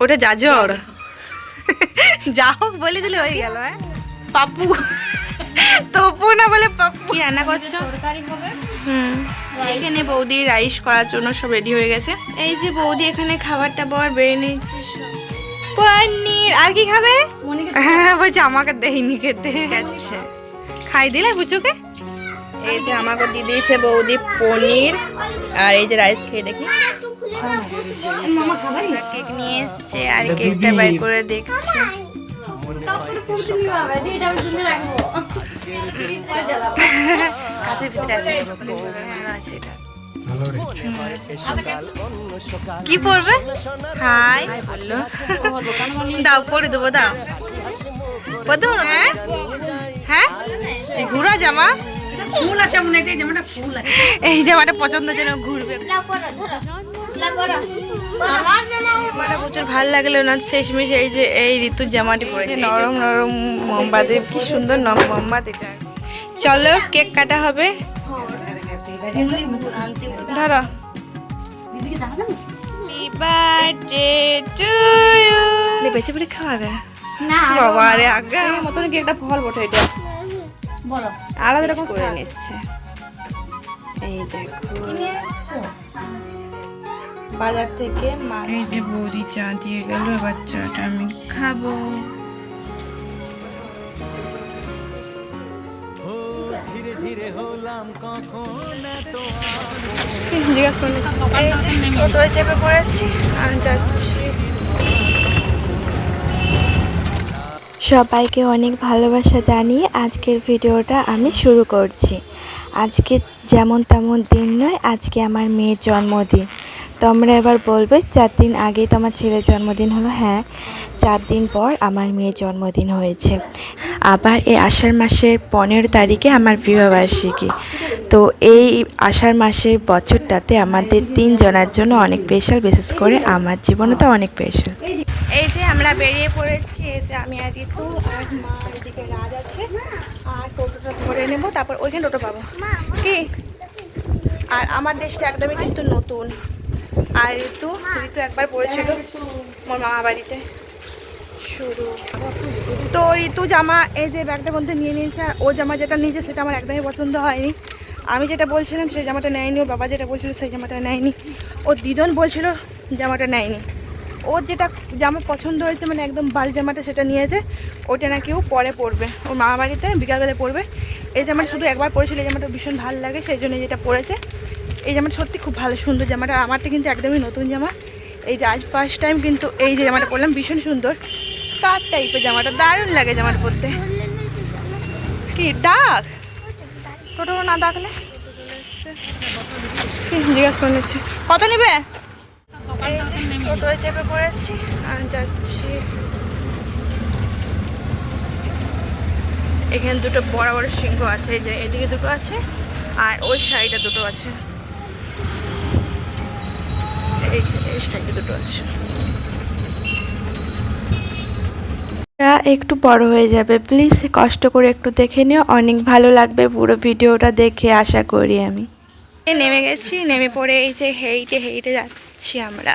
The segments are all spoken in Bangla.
ওটা জাজর যা হোক বলে দিলে হয়ে গেল। হ্যাঁ পাপ্পু তপু না বলে পাপ্পু। কি রান্না করছো? তরকারি হবে। এখানে বৌদি রাইস করার জন্য সব রেডি হয়ে গেছে। এই যে বৌদি এখানে খাবার টাবার বেড়ে নিচ্ছে। পনির আর কি খাবে? হ্যাঁ বলছে আমাকে দেয়নি খেতে। আচ্ছা খাই দিলে বুঝুকে। এই যে আমাকে দিয়ে দিয়েছে বৌদি পনির আর এই যে রাইস খেয়ে দেখি। মামা খাবে না? কেক নিয়ে এসছে আর কেকটা বের করে দেখছে। কাছের ভিতরে আছে এটা। কি পড়বে? হাই বললো। দাও করে দেবো, দাও করে দেবো না? হ্যাঁ ঘুরা জামা, এই জামাটা পছন্দ যেন ঘুরবে। প্রচুর ভাল লাগলো না শেষমেশ এই যে এই ঋতুর জামাটি পরেছে, নরম নরম মোমবাতি, কি সুন্দর নরম মোমবাতি। এটা চলো কেক কাটা হবে। ধরো বেঁচে পড়ে খাওয়াবে বাবা রে। আগে মতন কি একটা ফল বটে, এটা আলাদা রকম করে নিচ্ছে। এই দেখো বাজার থেকে এই যে বৌদি চা দিয়ে গেল, এবার চাটা আমি খাবো। জিজ্ঞাসা করে টোটোয় চেপে পড়েছি আর যাচ্ছি। সবাইকে অনেক ভালোবাসা জানিয়ে আজকের ভিডিওটা আমি শুরু করছি। আজকে যেমন তেমন দিন নয়, আজকে আমার মেয়ের জন্মদিন। তোমরা এবার বলবে 4 দিন আগেই তো আমার ছেলের জন্মদিন হলো। হ্যাঁ 4 দিন পর আমার মেয়ের জন্মদিন হয়েছে। আবার এই আষাঢ় মাসের 15 তারিখে আমার বিবাহবার্ষিকী। তো এই আষাঢ় মাসের বছরটাতে আমাদের 3 জনের জন্য অনেক স্পেশাল, বিশেষ করে আমার জীবনে তো অনেক স্পেশাল। এই যে আমরা বেরিয়ে পড়েছি, এই যে আমি আর ঋতু আর মা, এদিকে রাজ আছে। আর টোটোটা ধরে নেবো, তারপর ওইখানে টোটো পাবো কি। আর আমার দেশটা একদমই কিন্তু নতুন। আর ঋতু একবার পড়েছিল মোর মামা বাড়িতে শুরু। তো ঋতু জামা এই যে ব্যাগটার মধ্যে নিয়ে নিয়েছে। আর ও জামা যেটা নিয়েছে সেটা আমার একদমই পছন্দ হয়নি। আমি যেটা বলছিলাম সেই জামাটা নেয়নি, ওর বাবা যেটা বলছিল সেই জামাটা নেয়নি, ও দিদন বলছিল জামাটা নেয়নি। ওর যেটা জামা পছন্দ হয়েছে মানে একদম বাল জামাটা, সেটা নিয়েছে। ওটা নাকি ও পরে পরবে, ওর মামা বাড়িতে বিকালবেলা পরবে। এই জামাটা শুধু একবার পরেছিল, এই জামাটা ভীষণ ভালো লাগে, সেই জন্য যেটা পরেছে। এই জামাটা সত্যি খুব ভালো সুন্দর জামাটা, আমারটা কিন্তু একদমই নতুন জামা। এই যে আজ ফার্স্ট টাইম কিন্তু এই যে জামাটা পরলাম, ভীষণ সুন্দর স্কার্ট টাইপের জামাটা, দারুণ লাগে জামাটা পরতে। কি ডাক টোটো না ডাকলে জিজ্ঞাসা করে নিচ্ছি কত নেবে। টোটোয় চেপে পড়েছি আর যাচ্ছি। এখানে দুটো বড় বড় সিংহ আছে, এই যে এদিকে দুটো আছে আর ওই সাইডে দুটো আছে, এই যে এই সাইডে দুটো আছে। একটু বড় হয়ে যাবে, প্লিজ কষ্ট করে একটু দেখে নিও, অনেক ভালো লাগবে পুরো ভিডিওটা দেখে আশা করি। আমি নেমে গেছি, নেমে পড়ে এই যে হেইটে হেইটে যাচ্ছি আমরা।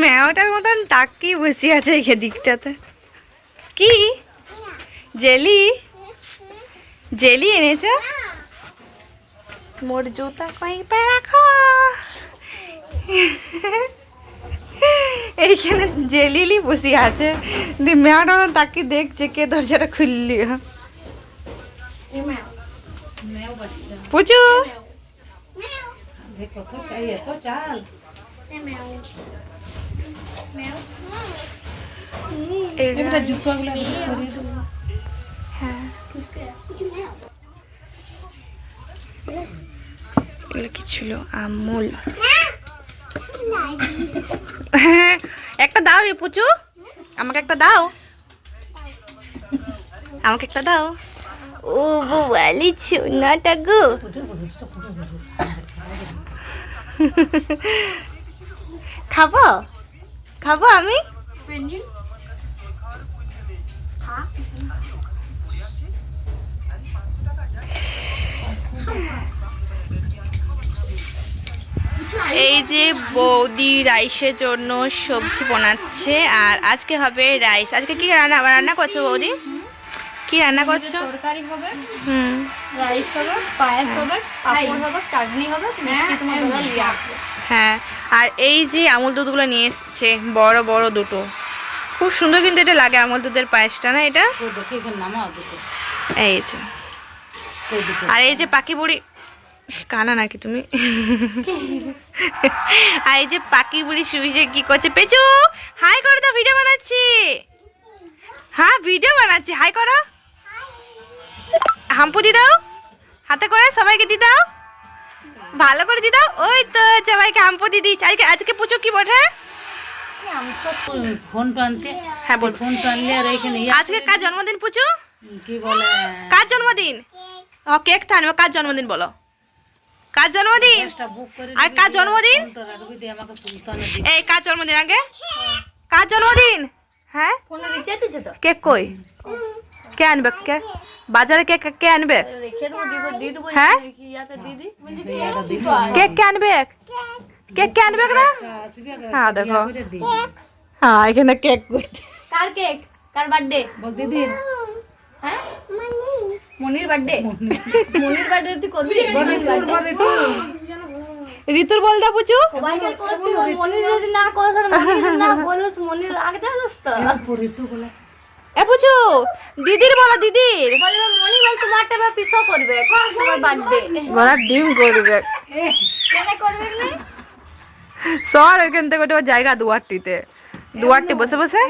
ম্যাওটার মতন তাকিয়ে বসে আছে এই দিকটাতে। কি জেলি জেলি এনেছো? মোর জুতা কই পা রাখো। এইখানে জেলিলি বসে আছে, ম্যাওটা তাকিয়ে দেখছে কে দরজাটা খুললি। পুচু হ্যাঁ এগুলো কি ছিল? আমুল। একটা দাও রে পুচু, আমাকে একটা দাও, আমাকে একটা দাও। ও বলি সোনাটা গো। খাবো খাবো আমি। এই যে বৌদি রাইসের জন্য সবজি বানাচ্ছে, আর আজকে হবে রাইস। আজকে কি রান্না করছো বৌদি? কি রান্না করছো? তরকারি হবে, হুম, রাইস হবে, পায়েস হবে, পাপড় হবে, চাটনি হবে, মিষ্টি তোমার দাদা নিয়ে আসবে। হ্যাঁ। আর এই যে আমুল দুধগুলো নিয়ে এসছে, বড় বড় দুটো, খুব সুন্দর কিন্তু এটা লাগে আমুল দুধের পায়েসটা, না এটা? এই যে, আর এই যে পাখি বুড়ি, কানা নাকি তুমি? আর এই যে পাখি বুড়ি শুয়ে কি করছে? পেঁচু হাই করো তো, ভিডিও বানাচ্ছি। হ্যাঁ ভিডিও বানাচ্ছি, হাই করো। হাম্পু দি দাও, হাতে করে সবাইকে দি দাও, ভালো করে দি দাও। ওই তো সবাইকে হাম্পু দি দিচ্ছি। আজকে পুচু কি বটে? ফোন তো আনতে, হ্যাঁ বল। ফোন তো আনলে আর এখানে আজকে কার জন্মদিন পুচু? কি বলে, কার জন্মদিন? ও কেক তো আনবে। কার জন্মদিন বলো? কার জন্মদিন? বুক করে আর কার জন্মদিন? ফোনটা রাখবি দিয়ে আমাকে সুলতানে দি। এই কার জন্মদিন আগে? কার জন্মদিন? হ্যাঁ ফোনে রিচার্জ দিছে তো, কেক কই? কে আনবে কেক? বাজারে কেক কে আনবে? রেখে দেবো, দিব দিয়ে দেবো। হ্যাঁ কি ইয়াতে দিদি কেক কে আনবে? কেক কে আনবে না? হ্যাঁ দেখো, হ্যাঁ এখানে কেক করছে। কার কেক, কার বার্থডে বল দিদির? হ্যাঁ মনির বার্থডে, মনির বার্থডে তুই করবি? মনির বার্থডে ঋতুর বল দাও পুচু। সবাইকে করছি, মনির যদি না করে তাহলে মনির যদি না বলস, মনির আগে জানিস তো ঋতু বলে। এ পুচু দিদির বলো, দিদির। বলবে মনি বল তোমারটা বা পিসো করবে, কোন সময় বার্থডে বলা ডিম করবে। কেন করবে না? সর ওইখান থেকে ওটা জায়গা দুয়ারটিতে, দুয়ারটি বসে বসে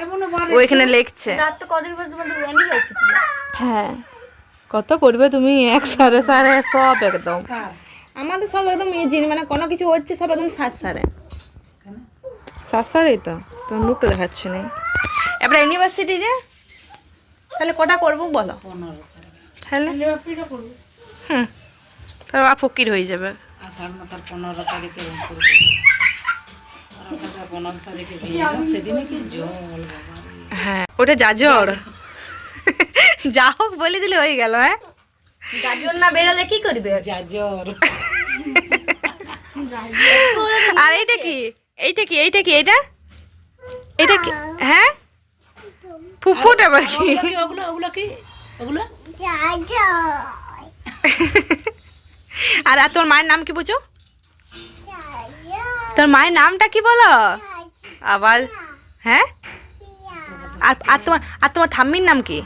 ওইখানে লিখছে। রাত তো কদিন পর তোমাদের অ্যানিভার্সারি ছিল। হ্যাঁ কত করবে তুমি, এক সাড়ে সাড়ে সব একদম। আমাদের সব একদম ইজি, মানে কোনো কিছু হচ্ছে সব একদম সাত সাড়ে সাত সাড়েই তো। তোমার মুখটা দেখাচ্ছে না। এবার ইউনিভার্সিটি যে, তাহলে কটা করবো বলো? তাহলে হুম, তাহলে ফকির হয়ে যাবে। আষাঢ় মাসের 15 তারিখে করবে, 15 তারিখে বিয়ে, সেদিনে কি জল বাবা। হ্যাঁ ওটা জাজর, যা হোক বলে দিলে হয়ে গেল। হ্যাঁ গাজর না বেরালে কি করবে? গাজর। আর এইটা কি? এইটা কি? এইটা কি? এটা এটা কি? হ্যাঁ ফুফুট আবার কি? ওগুলো ওগুলো কি? ওগুলো আর তোর মায়ের নাম কি বুঝো? তোর মায়ের নামটা কি বলো আবার? হ্যাঁ আর তোমার ঠাম্মির নাম কি?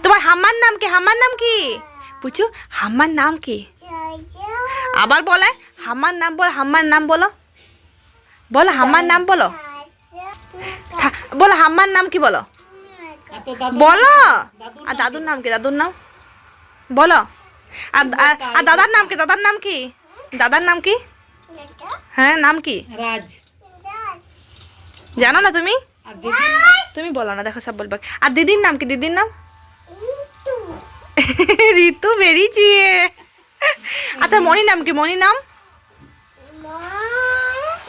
তোমার হাম্মার নাম কি? হাম্মার নাম কি বুঝো? হাম্মার নাম কি? আবার বলে হাম্মার নাম বলো, হাম্মার নাম বলো, বলো হাম্মার নাম বলো, বলো হাম্মার নাম কি বলো, বলো। আর দাদুর নাম কি? দাদুর নাম বলো। আর দাদার নাম কি? দাদার নাম কি? দাদার নাম কি? হ্যাঁ নাম কি? রাজ। জানো না তুমি? তুমি বলো না, দেখো সব বলবে। আর দিদির নাম কি? দিদির নাম ঋতু বেরিয়েছি। আর তোর মনির নাম কি? মনির নাম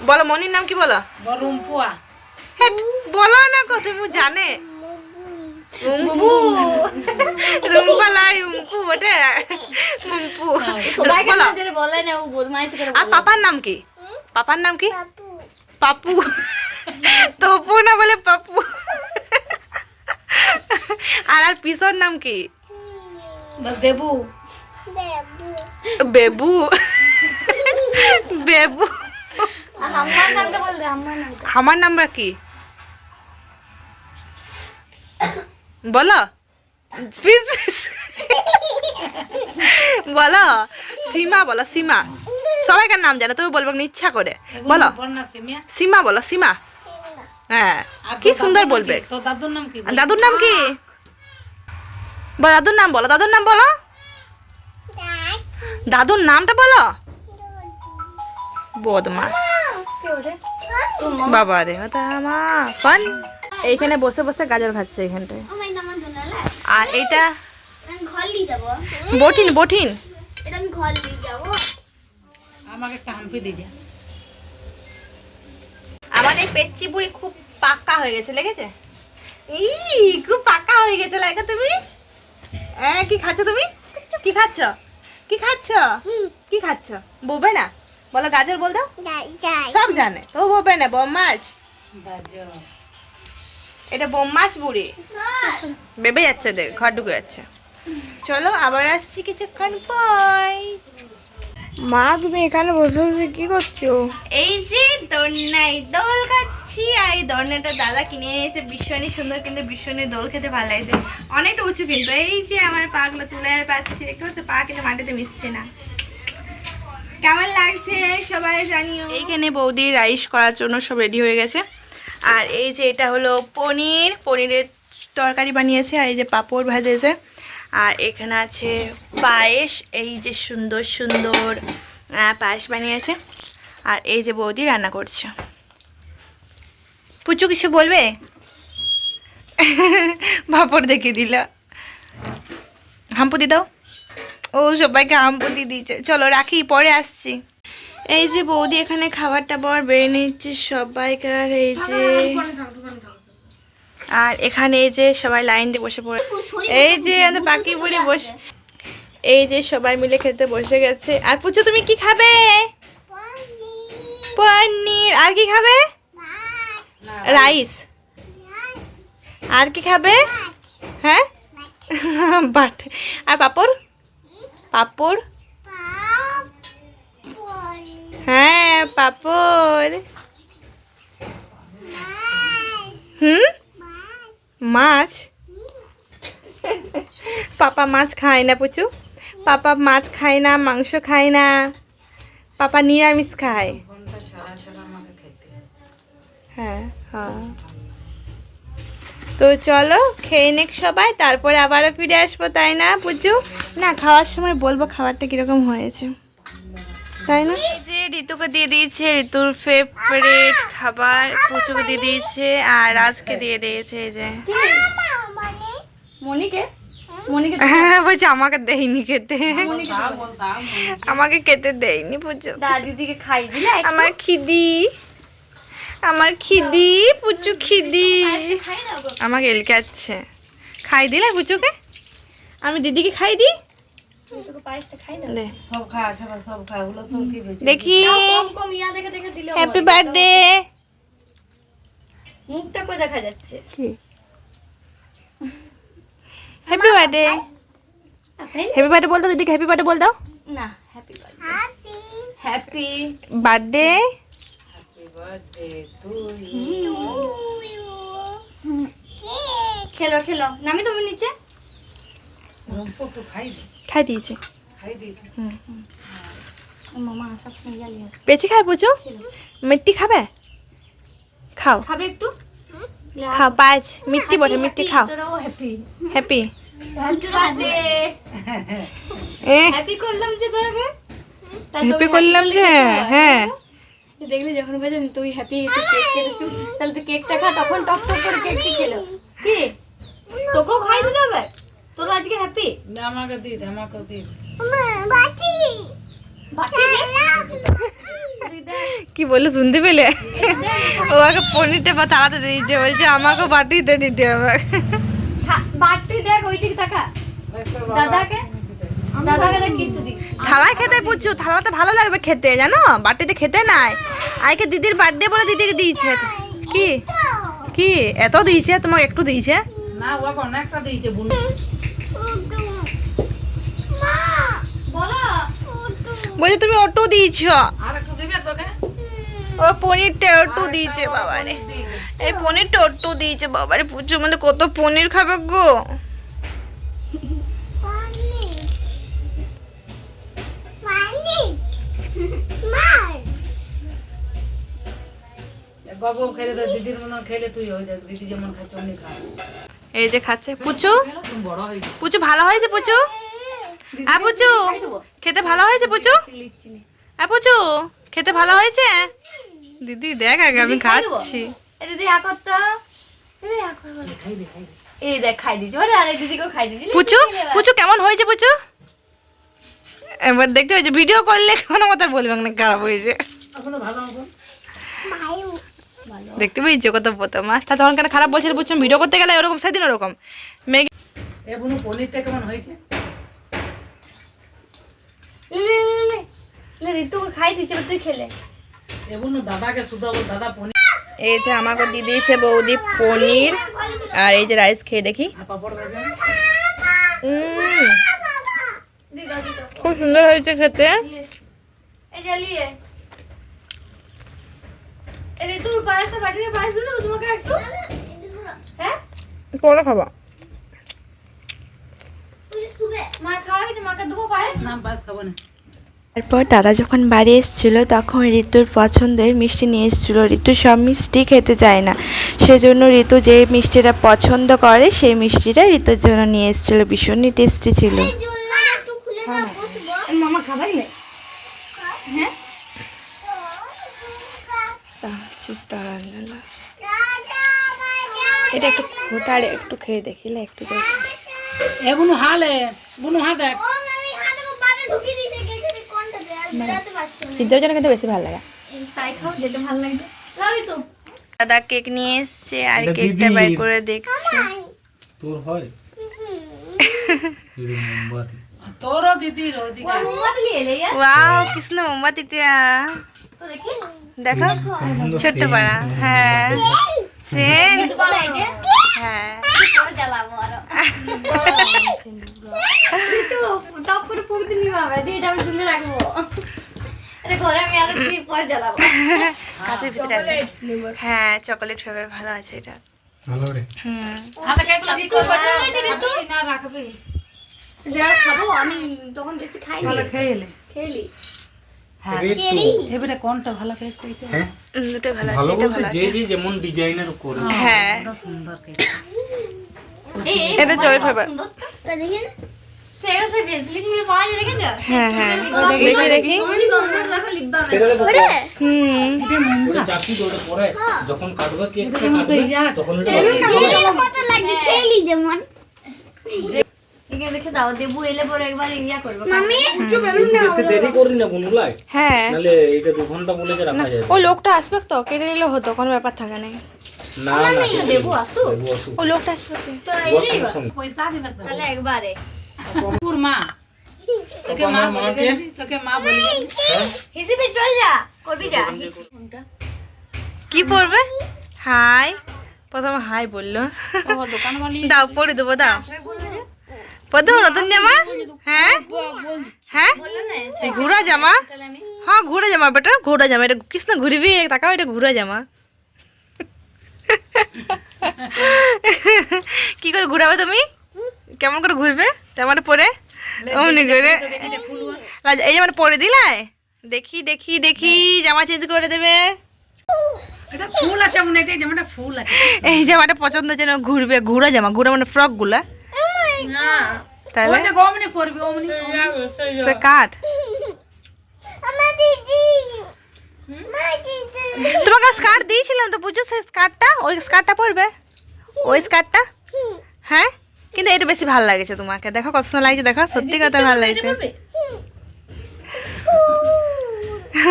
বলো, মনির নাম কি বলো? রুম্পুয়া। বলো না কত তুমি জানে। উম্পু, রুম্পা লাই উম্পু ওটা উম্পু। সবাইকে বলো। যদি বলে না ও বদমাইশি করে। আর পাপার নাম কি? পাপার নাম কি? পাপু। তপু না বলে পাপু। আর পিসর নাম কি? দেবু। বেবু। বেবু। আমার নামটা বললে, আমার নামটা। আমার নাম্বার কি বলো? প্লিজ প্লিজ বলো। সীমা বলো, সীমা। সবাইকার নাম জানো, তুমি বলবে না ইচ্ছা করে। বলো সীমা বলো, সীমা। হ্যাঁ কি সুন্দর বলবে। তো দাদুর নাম কি? দাদুর নাম কি বলো? দাদুর নাম বলো, দাদুর নাম বলো, দাদুর নামটা বলো। বদমাস বাবা রে, ফান। এইখানে বসে বসে গাজর খাচ্ছে এইখানটায়। আর এইটা বঠিন, বঠিন। আমাকে একটা হাম্পি দিয়ে যা। আমার এই পেচ্চি বুড়ি খুব পাক্কা হয়ে গেছে, লেগেছে? খুব পাকা হয়ে গেছে লাগা তুমি। কি খাচ্ছ তুমি? কি খাচ্ছ? কি খাচ্ছ? কি খাচ্ছ? বলবে না? বলো গাজর বল দাও। সব জানে তো বলবে না। বোম মাছ, এটা বোম মাছ বুড়ি বেবে যাচ্ছে, দেখ ঘর ঢুকে যাচ্ছে। চলো আবার আসছি কিছুক্ষণ পর। মা তুমি এখানে বসে বসে কি করছো? এই যে দোলনায় দোল খাচ্ছি। আর এই দোলনাটা দাদা কিনে এনেছে ভীষণই সুন্দর, কিন্তু ভীষণই দোল খেতে ভালো লাগছে। অনেকটা উঁচু কিন্তু। এই যে আমার পাগুলো তুলে পাচ্ছি, দেখতে পাচ্ছ পা কিন্তু মাটিতে মিশছে না। কেমন লাগছে সবাই জানিও। এইখানে বৌদি রাইস করার জন্য সব রেডি হয়ে গেছে। আর এই যে এটা হলো পনিরের তরকারি বানিয়েছে। আর এই যে পাঁপড় ভাজেছে। আর এখানে আছে পায়েস, এই যে সুন্দর সুন্দর পায়েস বানিয়েছে। আর এই যে বৌদি রান্না করছে। পুচু কিছু বলবে? পাঁপড় দেখিয়ে দিল। হাম্পুদি দাও। ও সবাইকে হাম্পুদি দিয়েছে। চলো রাখি, পরে আসছি। এই যে বৌদি এখানে খাবার টাবার বেড়ে নিচ্ছে সবাইকার। এই যে আর এখানে এই যে সবাই লাইন দিয়ে বসে পড়ে। এই যে আমাদের পাখি বুড়ি বসে, এই যে সবাই মিলে খেতে বসে গেছে। আর পুচু তুমি কি খাবে? পনির। আর কি খাবে? রাইস। আর কি খাবে? হ্যাঁ বাট। আর পাপড়? পাপড়, হ্যাঁ পাপড়। মাছ? পাপা মাছ খায় না পুচু। পাপা মাছ খায় না, মাংস খায় না। পাপা নিরামিষ খায়। হ্যাঁ হ্যাঁ। তো চলো খেয়ে নেক সবাই, তারপরে আবারও ফিরে আসবো, তাই না পুচু? না খাওয়ার সময় বলবো খাবারটা কিরকম হয়েছে, তাই না? এই যে ঋতুকে দিয়ে দিয়েছে ঋতুর ফেভারিট খাবার, পুচুকে দিয়ে দিয়েছে আর আজকে দিয়ে দিয়েছে। এই যে মনিকে মনিকে হ্যাঁ বলছে আমাকে দেয়নি খেতে, আমাকে খেতে দেয়নি পুচু। দিদিকে খাই দিলে আমার খিদি, আমার খিদি, পুচু খিদি আমাকে এলকাচ্ছে। খাই দিলে পুচুকে? আমি দিদিকে খাই দিই। দে। দেখি হ্যাপি বার্থডে। মুখটা কই দেখা যাচ্ছে? কি হ্যাপি বার্থডে? হ্যাপি বার্থডে বল দাও দিদিকে, হ্যাপি বার্থডে বল দাও না। Happy birthday, happy birthday. খেলো খেলো। নামি তুমি নিচে। খাই দিয়েছে। মামা আসার সময় জ্বালিয়ে আসবে। পেঁচি খায় পুচু? মিষ্টি খাবে? খাও খাবে একটু? খাও, পাঁচ মিষ্টি বটে, মিষ্টি খাও। তোরাও happy happy happy birthday. Happy করলাম যে তোকে, হ্যাপি করলাম যে। হ্যাঁ দেখলি যখন বলে তুই হ্যাপি কেক কেটেছু, তাহলে তুই কেকটা খা। তখন টক টক করে কেকটি খেলো। কি তোকেও খাই দিতে হবে? তোরা আজকে হ্যাপি? আমাকে দিই, আমাকে দিই। বাটি বাটি কি বললো শুনতে পেলে? ও আগে পনিরটা বা তাড়াতে দিয়েছে, বলছে আমাকে বাটিতে দিতে হবে। বাটি দেখ ওই দিক তাকা। দাদাকে দাদাকে দেখ কিছু দিক। থালায় খেতে পুচু, থালাতে ভালো লাগবে খেতে, জানো বাটিতে খেতে নাই। আজকে দিদির বার্থডে বলে দিদিকে দিয়েছে। কি কি এত দিয়েছে তোমাকে? একটু দিয়েছে না, ও অনেকটা দিয়েছে বুনু। বলো বলছে তুমি অটো দিয়েছ। আর একটু দিবে তোকে? ও পনিরটা অটো দিয়েছে বাবারে। এই পনিরটা অটো দিয়েছে বাবারে। পুচু মানে কত পনির খাবে গো। বাবু খেলে তো দিদির মতন খেলে তুই হয়ে যাবে। দিদি যেমন খাচ্ছে অমনি খা। এই যে খাচ্ছে পুচু। তুমি বড় হয়ে যাবে। পুচু ভালো হয়েছে পুচু? আ পুচু খেতে ভালো হয়েছে পুচু? আ পুচু খেতে ভালো হয়েছে? দিদি দেখ আগে আমি খাচ্ছি। দিদি আকর তো এই দেখ খাই দিচ্ছি। ওরে আরে দিদিকেও খাই দিচ্ছি। পুচু পুচু কেমন হয়েছে পুচু? এবার দেখতে হয়েছে ভিডিও করলে কোনো কথা বলবে না খারাপ হয়েছে। এখনো ভালো হবে। ভালো দেখতে পেয়েছো কত বোতাম মাছ, তা তখন কেন খারাপ বলছিল বুঝছো, ভিডিও করতে গেলে ওরকম সেদিন ওরকম ম্যাগি। এ বুনু পনিরটা কেমন হয়েছে? ঋতুকে খাই দিয়েছিল, তুই খেলে। এ বুনু দাদাকে শুধু বল, দাদা পনির এই যে আমাকে দিয়ে দিয়েছে বৌদি পনির, আর এই যে রাইস খেয়ে দেখি। আর পাপড় ভাজা। খুব সুন্দর হয়েছে খেতে। এই যে লিয়ে এই ঋতুর পায়েসটা বাটিতে পায়েস দিল তোমাকে একটু। হ্যাঁ পরে খাবা। মা খাওয়া গেছে, মাকে দেবো পায়েস। না বাস খাবো না। তারপর দাদা যখন বাড়ি এসেছিল তখন ঋতুর পছন্দের মিষ্টি নিয়ে এসেছিল। ঋতু সব মিষ্টি খেতে চায় না, সেজন্য ঋতু যে মিষ্টিটা পছন্দ করে সেই মিষ্টিটা ঋতুর জন্য নিয়ে এসেছিল। ভীষণই টেস্টি ছিল। মামা খাবাই নেই। হ্যাঁ এটা একটু খোটারে একটু খেয়ে দেখিলে একটু টেস্ট। এ বুনু হালে, বুনু হা দেখ। সিদ্ধর জন্য কিন্তু বেশি ভালো লাগে। তাই খাও যেটা ভালো লাগবে। লাভি তো দাদা কেক নিয়ে এসছে আর কেকটা বাইর করে দেখছে। তোর হয় এর মোমবাতি তোরও দিদির ওদিকে। মোমবাতি নিয়ে এলে ইয়ার ওয়াও কি সুন্দর মোমবাতিটা, তো দেখি দেখো ছোট্ট পাড়া। হ্যাঁ সেন, কিন্তু বলো এইটা হ্যাঁ পরে জ্বালাবো আরো। তো টপ করে ফুক দিনি বাবা, দিয়ে এটা আমি তুলে রাখবো। আরে ঘরে আমি আরো দিয়ে পরে জ্বালাবো। কাঁচের ভিতরে আছে। হ্যাঁ চকোলেট ফ্লেভার ভালো আছে এটা। ভালো রে হুম হাতে কেক লাগি তোর পছন্দ হয়েছে ঋতু? না রাখবে। যারা খাবো আমি তখন বেশি খাই ভালো না, খেলে। খেলি। হ্যাঁ এবারে কোনটা ভালো কেক কইতে? হ্যাঁ দুটোই ভালো আছে, ভালো এটা বলতে ভালো যে আছে। যে যেমন ডিজাইনের করে হ্যাঁ বড় সুন্দর কেক। এই এটা chocolate flavor। দেখেন সেটা সে ভেসলিন মিলে পাওয়া যায়, দেখেছো? হ্যাঁ হ্যাঁ দেখি দেখি। অনেক গন্ধ, দেখো লিপ বাম। সেটা দেখো হুম ওটা চাকরি তো ওটা পরে যখন কাটবে কেক তখন ওটা মতো লাগছে খেলি যেমন। একে দেখে দাও, দেবু এলে পরে একবার ইয়া করবে। মামি একটু বেলুন না। বেশি দেরি করি না বনুলাই, হ্যাঁ নালে এটা 2 ঘন্টা বলে যে রাখা যাবে ও লোকটা আসবে তো, কেটে নিলে হতো, কোনো ব্যাপার থাকে না। না না দেবু আসু দেবো আসু ও লোকটা আসবে তো। তো এলেই বা। পয়সা দিবে তো। তাহলে একবারে পুর মা তোকে মা বলে, তোকে মা বলি। হিসেবে চল যা, করবি যা। কি পড়বে? হাই, প্রথমে হাই বললো। দোকান वाली দাও পরে দেবো, দাও পরে দেবো নতুন জামা। হ্যাঁ হ্যাঁ বললো না এই ঘোড়া জামা। তাহলে আমি হ্যাঁ ঘোড়া জামা বেটা, ঘোড়া জামা। এটা কৃষ্ণ ঘুরবি, তাকাও এটা ঘোড়া জামা। কি করে ঘুরাবে তুমি? কেমন করে ঘুরবে জামাটা পরে? অমনি করে এই জামাটা পরে দিলে দেখি দেখি দেখি জামা চেঞ্জ করে দেবে। এটা ফুল আছে মনে, এটা যেমনটা ফুল আছে। এই জামাটা পছন্দ যেন ঘুরবে, ঘোড়া জামা, ঘোড়া মানে ফ্রক গুলা। না তাহলে ওই যে গমনে পড়বে অমনি। সে কাট। তোমাকে স্কার্ট দিয়েছিলাম তো, বুঝছো সেই স্কার্টটা, ওই স্কার্টটা পরবে, ওই স্কার্টটা। হ্যাঁ কিন্তু এটা বেশি ভালো লাগছে তোমাকে, দেখো কত সুন্দর লাগছে, দেখো সত্যি কথা ভালো লাগছে।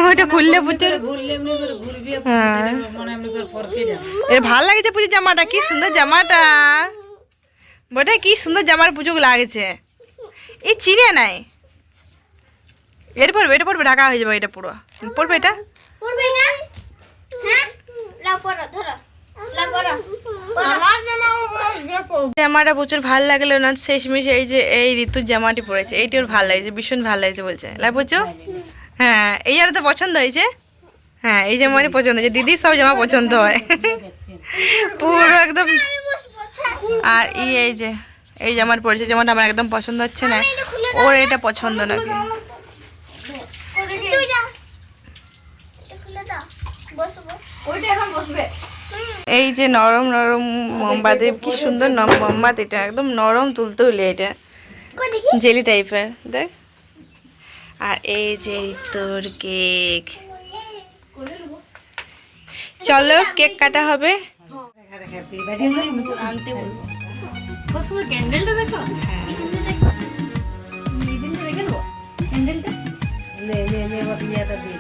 ওইটা খুললে বুঝছো, ঘুরলে এমনি করে ঘুরবি, হ্যাঁ মনে এমনি করে পরকে যাবে। এটা ভালো লাগছে পুজোর জামাটা, কি সুন্দর জামাটা বটে, কি সুন্দর জামার পুজো লাগছে। এই চিনে নাই, এটা পড়বে, এটা পড়বে, ঢাকা হয়ে যাবে এটা পুরো, পড়বে এটা। করবি না? হ্যাঁ লাও পড়ো, ধরো লাও পড়ো। জামাটা প্রচুর ভালো লাগলো না শেষমেশ এই যে এই ঋতুর জামাটি পরেছে, এইটি ওর ভালো লাগছে, ভীষণ ভালো লাগছে বলছে, লাই বুঝছো? হ্যাঁ এই জামা তো পছন্দ হয়েছে। হ্যাঁ এই জামারই পছন্দ হয়েছে, দিদির সব জামা পছন্দ হয় পুরো একদম। আর এই যে এই জামার পরেছে, জামাটা আমার একদম পছন্দ হচ্ছে না, ওর এটা পছন্দ নাকি। তুই যা, এটা খুলে দাও, বসবো। ওইটা এখন বসবে। এই যে নরম নরম মোমবাতি, কি সুন্দর নরম মোমবাতি, এটা একদম নরম তুলতুলে, এটা জেলি টাইপের দেখ। আর এই যে তোর কেক, চলো কেক কাটা হবে। আনতে বলবো। বসবো, ক্যান্ডেলটা দেখো। এই ক্যান্ডেল দেখো। এই দিনটা দেখে নেবো ক্যান্ডেলটা। ले ले ले बतिया तो दे।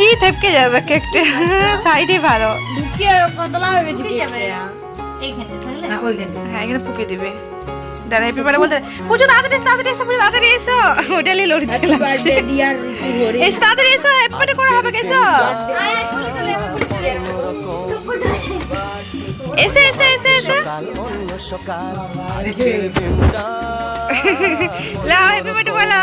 ই থেপকে যাবে কেকটা, সাইডে ভালো। ঢুকিয়ে কতলা হয়ে গেছে যাবে এইখানে তাহলে না ওইখানে হ্যাঁ এখানে ফুকে দিবে। দাঁড়া হ্যাপি বার্থডে বলতে পুজো তাড়াতাড়ি তাড়াতাড়ি এসো, পুজো তাড়াতাড়ি এসো। ওটা নিয়ে লড়তে লাগছে। ডিয়ার ঘরে এসো তাড়াতাড়ি এসো, হ্যাপি বার্থডে করা হবে এসো। এসে এসে এসে এসে লাও হ্যাপি বার্থডে বলো।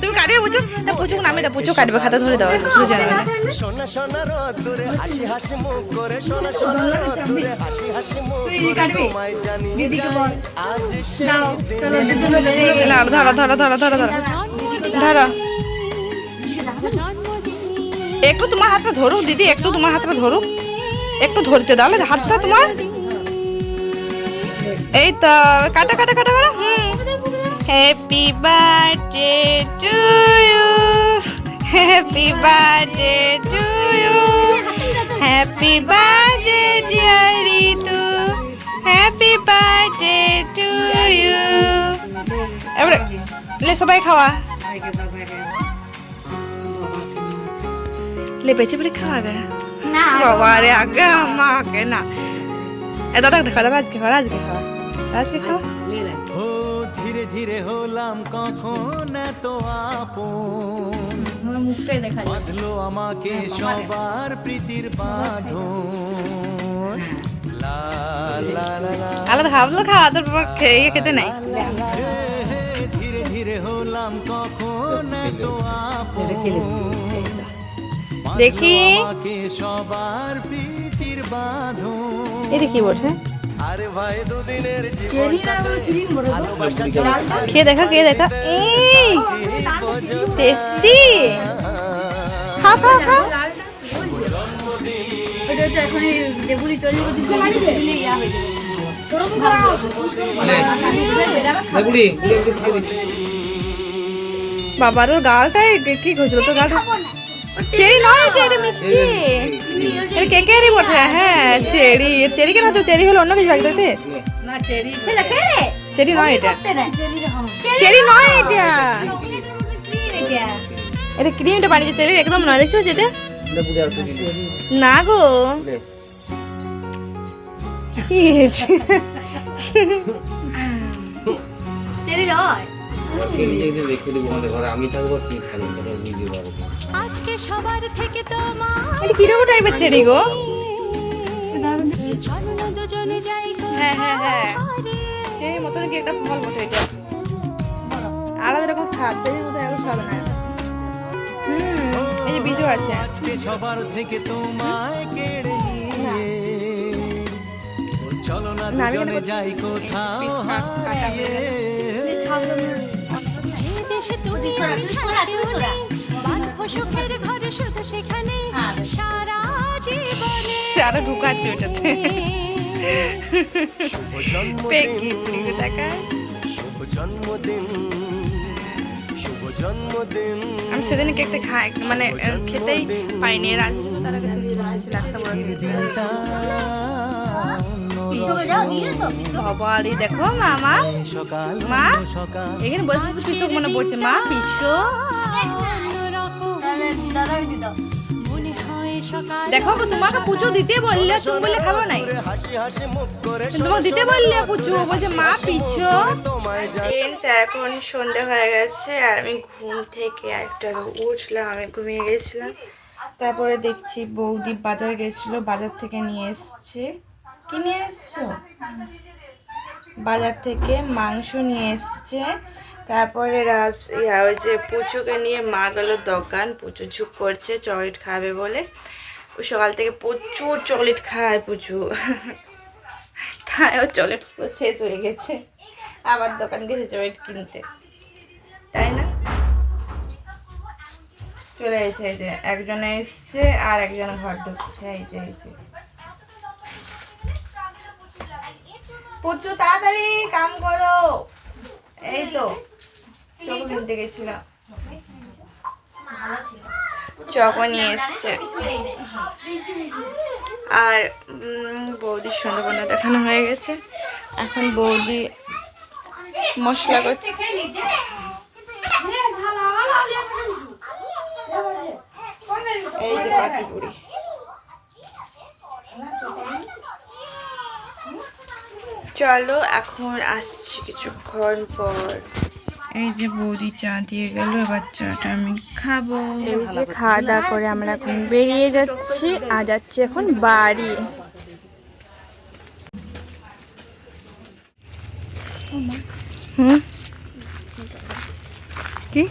তুমি কাটবে পুজো না, পুজো নামে দাও, পুজো কাটবে, খাতা ধরে দাও, পুজো জানো না। সোনা সোনা রোদ্দুরে হাসি হাসি মুখ করে সোনা সোনা রোদ্দুরে হাসি হাসি মুখ করে তোমায় জানি আজ সেই দিন লাও ধরো ধরো ধরো ধরো ধরো ধরো। একটু তোমার হাতটা ধরুক দিদি, একটু তোমার হাতটা ধরুক, একটু ধরতে দাও হাতটা তোমার। এই তো কাটা কাটা কাটা কাটা। Happy birthday to you, happy birthday to you, happy birthday dear Ritu, happy birthday to you. এবারে লে সবাই খাওয়া, লে বেঁচে পড়ে খাওয়াবে না বাবা রে, আগে আমাকে না। এ দাদা দেখা দাদা আজকে খাওয়া, আজকে খাওয়া, আজকে খাওয়া। ও ধীরে ধীরে হলাম কখন এত আপন, আমার মুখটাই দেখা যায় বাঁধলো আমাকে সবার প্রীতির বাঁধন। লা লা লা লা আলাদা খাওয়া খাওয়া, তারপর খেতে নাই। ধীরে ধীরে হলাম কখন এত আপন, দেখি আমাকে সবার প্রীতির বাঁধন। এটা কি বলছে, আরে ভাই দুদিনের জীবনটাকে ভালোবাসা খেয়ে দেখো খেয়ে দেখো। এই টেস্টি, খাও খাও খাও। ওটা তো এখন যেগুলি চলে ওগুলি ফেলে দিলে ইয়া হয়ে যাবে বুড়ি বুড়ি খেয়ে দিচ্ছি। বাবার ওর গালটাই কি হয়েছিল তো গালটা? চেরি নয়, চেরি মিষ্টি, এটা কেকেরই বটে। হ্যাঁ চেরি, চেরি কেন তো, চেরি হলো অন্য কিছু লাগবে। না চেরি ফেলে ফেলে চেরি নয় এটা, চেরি চেরি নয় এটা, এটা এটা ক্রিমটা বানিয়েছে, চেরি একদম নয়। দেখতে পাচ্ছি এটা লে বুড়ি আর বুড়ি লে। না গো। লে। কি হয়েছে? চেরি লয় আজকে নিজে নিজে রেখে দেবো আমাদের ঘরে, আমি থাকবো কি খালি চলো বুঝতে পারবো। এটা কিরকম টাইপের চেরি গো? হ্যাঁ হ্যাঁ হ্যাঁ, চেরি মতন কি একটা ফল বটে এটা, আলাদা রকম স্বাদ, চেরির মতো এরকম স্বাদ না। এই যে বীজও আছে। আজকে সবার থেকে তোমায় কেড়ে নিয়ে চলো না না, আমি দুজনে কিন্তু যাই কোথাও পিস মাছ কাটা হয়ে গেছে। আরো ঢুকাচ্ছে ওটাতে। শুভ জন্মদিন পেকি টাকা। শুভ জন্মদিন শুভ জন্মদিন। আমি সেদিন কেকটা খাই মানে খেতেই পাইনি, রাজি তার কাছে লাগতে দিনটা বাবা রে দেখো মামা, সকাল মা সকাল এখানে বসে বসে পিসক মনে পড়ছে। মা পিসো দেখো গো, তোমাকে পুজো দিতে বললে, তুমি বললে খাবো নাই, হাসি হাসি মুখ করে তোমাকে দিতে বললে পুজো, বলছে মা পিসো। তোমায় এখন সন্ধ্যা হয়ে গেছে আর আমি ঘুম থেকে একটা উঠলাম, আমি ঘুমিয়ে গেছিলাম। তারপরে দেখছি বৌদি বাজার গেছিল, বাজার থেকে নিয়ে এসছে। কি নিয়ে এসছো? বাজার থেকে মাংস নিয়ে এসছে। তারপরে ওই যে পুচুকে নিয়ে মা গেল দোকান, পুচু চুপ করছে চকলেট খাবে বলে। ও সকাল থেকে প্রচুর চকলেট খায় পুচু, তাই ও চকলেট শেষ হয়ে গেছে, আবার দোকান গেছে চকলেট কিনতে, তাই না? চলে এসেছে, এই যে একজন এসছে আর একজন ঘর ঢুকছে। এই যে এই যে পুচু তাড়াতাড়ি কাম করো। এই তো চকো কিনতে গেছিলাম, চকো নিয়ে এসছে। আর বৌদির সন্ধ্যাবন্ধা দেখানো হয়ে গেছে, এখন বৌদি মশলা করছে। এই যে পাতি পুরি। চলো এখন আসছি কিছুক্ষণ পর। এই যে বৌদি চা দিয়ে গেল, এবার চাটা আমি খাবো। এই যে খাওয়া দাওয়া করে আমরা এখন বেরিয়ে যাচ্ছি আর যাচ্ছি এখন বাড়ি। কি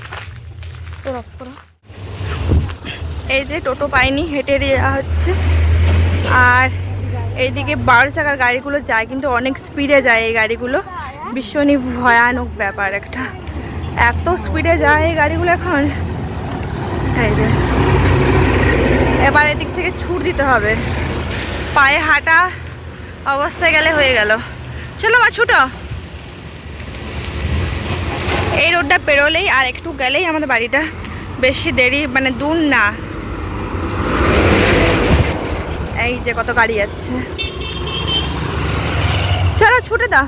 এই যে টোটো পাইনি, হেঁটে যাওয়া হচ্ছে। আর এইদিকে 12 চাকার গাড়িগুলো যায়, কিন্তু অনেক স্পিডে যায় এই গাড়িগুলো, ভীষণই ভয়ানক ব্যাপার একটা, এত স্পিডে যায় এই গাড়িগুলো এখন। এই যে এবার এদিক থেকে ছুট দিতে হবে, পায়ে হাঁটা অবস্থায় গেলে হয়ে গেল। চলো মা ছুটো। এই রোডটা পেরোলেই আর একটু গেলেই আমাদের বাড়িটা, বেশি দেরি মানে দূর না। এই যে কত গাড়ি যাচ্ছে, চলো ছুটে দাও।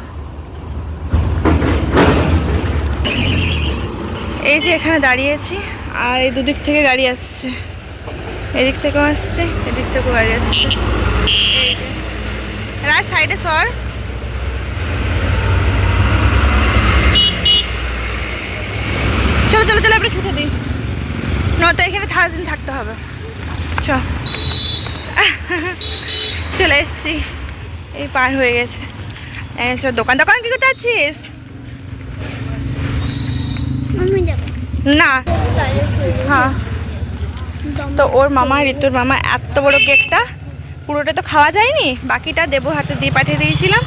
এই যে এখানে দাঁড়িয়েছি আর এই দুদিক থেকে গাড়ি আসছে, এদিক থেকেও আসছে, এদিক থেকেও গাড়ি আসছে। এই যে রায় সাইডে সর। চলো চলো চলো, আমরা ছুটে দিই, নয়তো এখানে 10 দিন থাকতে হবে। চলে এসছি, এই পার হয়ে গেছে। দোকান দোকান কি করতে যাচ্ছিস? না হ্যাঁ, তো ওর মামা, ঋতুর মামা এত বড় কেকটা পুরোটা তো খাওয়া যায়নি, বাকিটা দেবো হাতে দিয়ে পাঠিয়ে দিয়েছিলাম।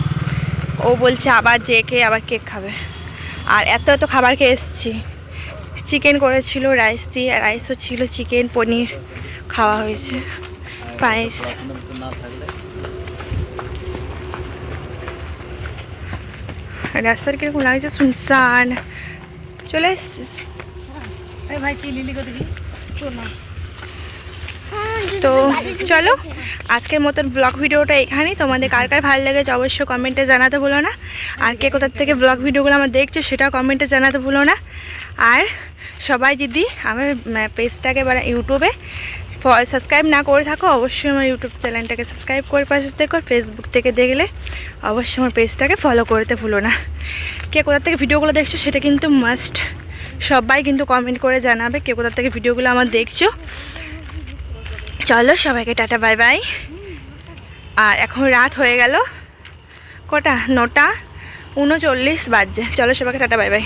ও বলছে আবার যে কে আবার কেক খাবে। আর এত এত খাবার খেয়ে এসছি, চিকেন করেছিল রাইস দিয়ে, রাইসও ছিল, চিকেন পনির খাওয়া হয়েছে, পায়েস। রাস্তার কিরকম লাগছে, শুনশান। চলে এসছিস ভাই কি লিলি করে দিবি? তো চলো আজকের মতন ব্লগ ভিডিওটা এখানেই। তোমাদের কার কার ভালো লেগেছে অবশ্যই কমেন্টে জানাতে ভুলো না। আর কে কোথার থেকে ব্লগ ভিডিওগুলো আমার দেখছো সেটাও কমেন্টে জানাতে ভুলো না। আর সবাই যদি আমার পেজটাকে বা ইউটিউবে সাবস্ক্রাইব না করে থাকো, অবশ্যই আমার ইউটিউব চ্যানেলটাকে সাবস্ক্রাইব করে পাশে দেখো। ফেসবুক থেকে দেখলে অবশ্যই আমার পেজটাকে ফলো করতে ভুলো না। কে কোথার থেকে ভিডিওগুলো দেখছো সেটা কিন্তু মাস্ট সবাই কিন্তু কমেন্ট করে জানাবে কে কোথার থেকে ভিডিওগুলো আমার দেখছো। চলো সবাইকে টাটা বাই বাই। আর এখন রাত হয়ে গেল কটা, 9:39 বাজছে। চলো সবাইকে টাটা বাই বাই।